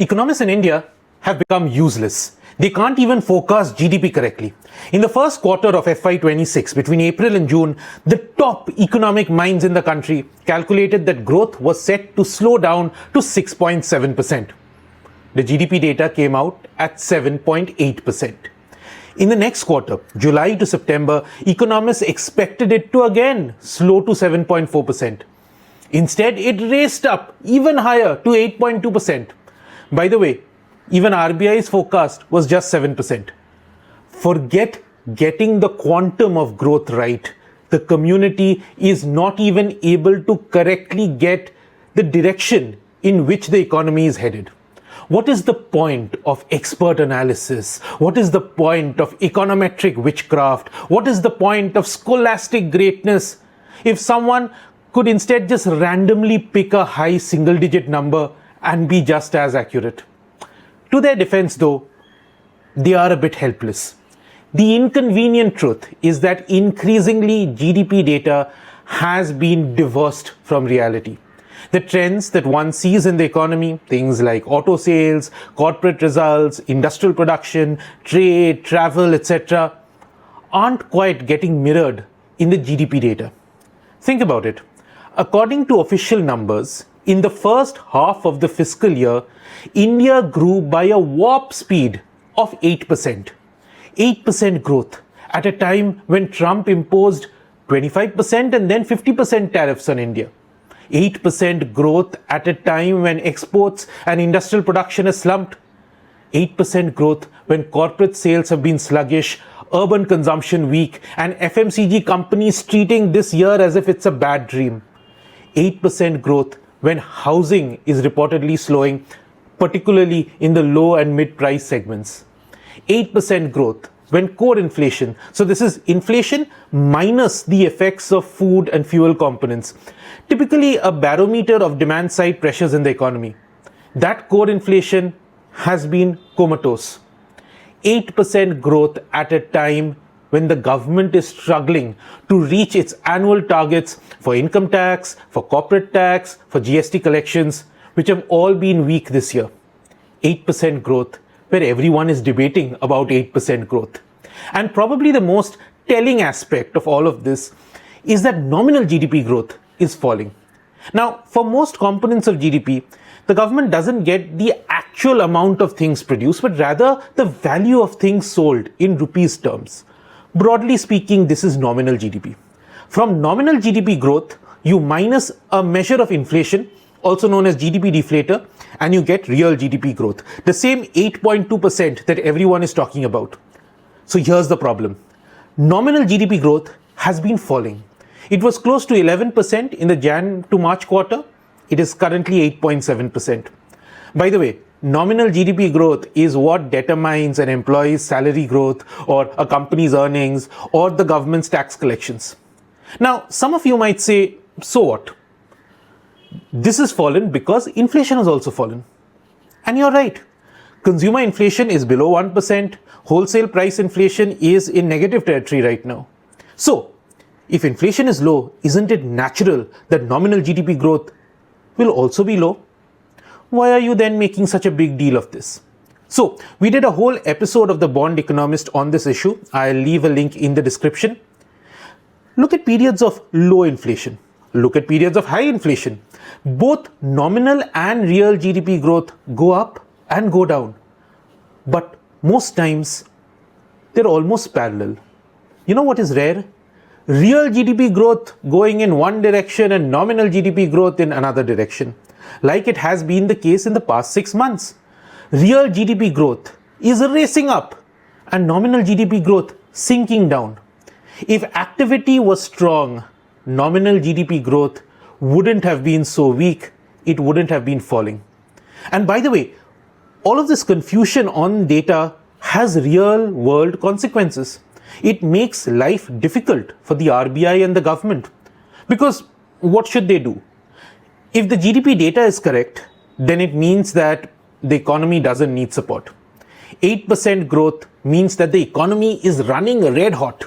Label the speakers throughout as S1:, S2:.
S1: Economists in India have become useless. They can't even forecast GDP correctly. In the first quarter of FY26, between April and June, the top economic minds in the country calculated that growth was set to slow down to 6.7%. The GDP data came out at 7.8%. In the next quarter, July to September, economists expected it to again slow to 7.4%. Instead, it raced up even higher to 8.2%. By the way, even RBI's forecast was just 7%. Forget getting the quantum of growth right. The community is not even able to correctly get the direction in which the economy is headed. What is the point of expert analysis? What is the point of econometric witchcraft? What is the point of scholastic greatness if someone could instead just randomly pick a high single-digit number and be just as accurate? To their defense, though, they are a bit helpless. The inconvenient truth is that increasingly GDP data has been divorced from reality. The trends that one sees in the economy, things like auto sales, corporate results, industrial production, trade, travel, etc., aren't quite getting mirrored in the GDP data. Think about it. According to official numbers, in the first half of the fiscal year, India grew by a warp speed of 8%. 8% growth at a time when Trump imposed 25% and then 50% tariffs on India. 8% growth at a time when exports and industrial production has slumped. 8% growth when corporate sales have been sluggish, urban consumption weak, and FMCG companies treating this year as if it's a bad dream. 8% growth when housing is reportedly slowing, particularly in the low and mid price segments. 8% growth when core inflation, so this is inflation minus the effects of food and fuel components, typically a barometer of demand side pressures in the economy. That core inflation has been comatose. 8% growth at a time when the government is struggling to reach its annual targets for income tax, for corporate tax, for GST collections, which have all been weak this year. 8% growth where everyone is debating about 8% growth. And probably the most telling aspect of all of this is that nominal GDP growth is falling. Now, for most components of GDP, the government doesn't get the actual amount of things produced, but rather the value of things sold in rupees terms. Broadly speaking, this is nominal GDP. From nominal GDP growth, you minus a measure of inflation, also known as GDP deflator, and you get real GDP growth, the same 8.2% that everyone is talking about. So here's the problem. Nominal GDP growth has been falling. It was close to 11% in the Jan to March quarter. It is currently 8.7%. By the way, nominal GDP growth is what determines an employee's salary growth or a company's earnings or the government's tax collections. Now, some of you might say, so what? This has fallen because inflation has also fallen. And you're right. Consumer inflation is below 1%. Wholesale price inflation is in negative territory right now. So, if inflation is low, isn't it natural that nominal GDP growth will also be low? Why are you then making such a big deal of this? So, we did a whole episode of the Bond Economist on this issue. I'll leave a link in the description. Look at periods of low inflation. Look at periods of high inflation. Both nominal and real GDP growth go up and go down. But most times, they're almost parallel. You know what is rare? Real GDP growth going in one direction and nominal GDP growth in another direction, like it has been the case in the past 6 months. Real GDP growth is racing up and nominal GDP growth sinking down. If activity was strong, nominal GDP growth wouldn't have been so weak, it wouldn't have been falling. And by the way, all of this confusion on data has real world consequences. It makes life difficult for the RBI and the government. Because what should they do? If the GDP data is correct, then it means that the economy doesn't need support. 8% growth means that the economy is running red hot.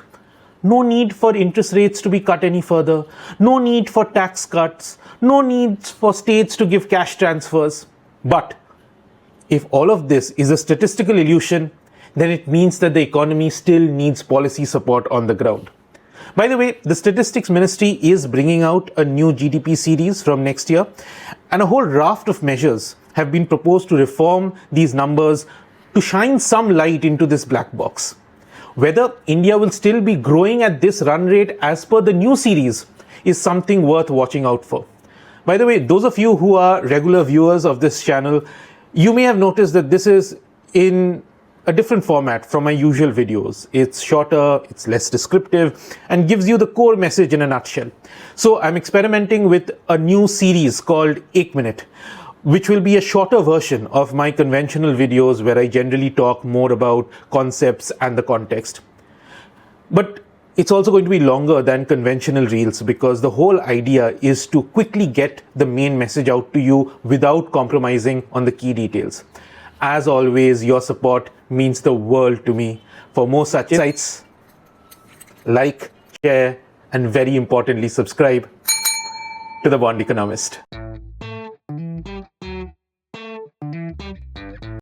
S1: No need for interest rates to be cut any further. No need for tax cuts. No need for states to give cash transfers. But If all of this is a statistical illusion, then it means that the economy still needs policy support on the ground. By the way, the Statistics Ministry is bringing out a new GDP series from next year, and a whole raft of measures have been proposed to reform these numbers to shine some light into this black box. Whether India will still be growing at this run rate as per the new series is something worth watching out for. By the way, those of you who are regular viewers of this channel, you may have noticed that this is in a different format from my usual videos. It's shorter, it's less descriptive, and gives you the core message in a nutshell. So I'm experimenting with a new series called 1 Minute, which will be a shorter version of my conventional videos where I generally talk more about concepts and the context. But it's also going to be longer than conventional reels because the whole idea is to quickly get the main message out to you without compromising on the key details. As always, your support means the world to me. For more such insights, like, share, and very importantly, subscribe to The Bond Economist.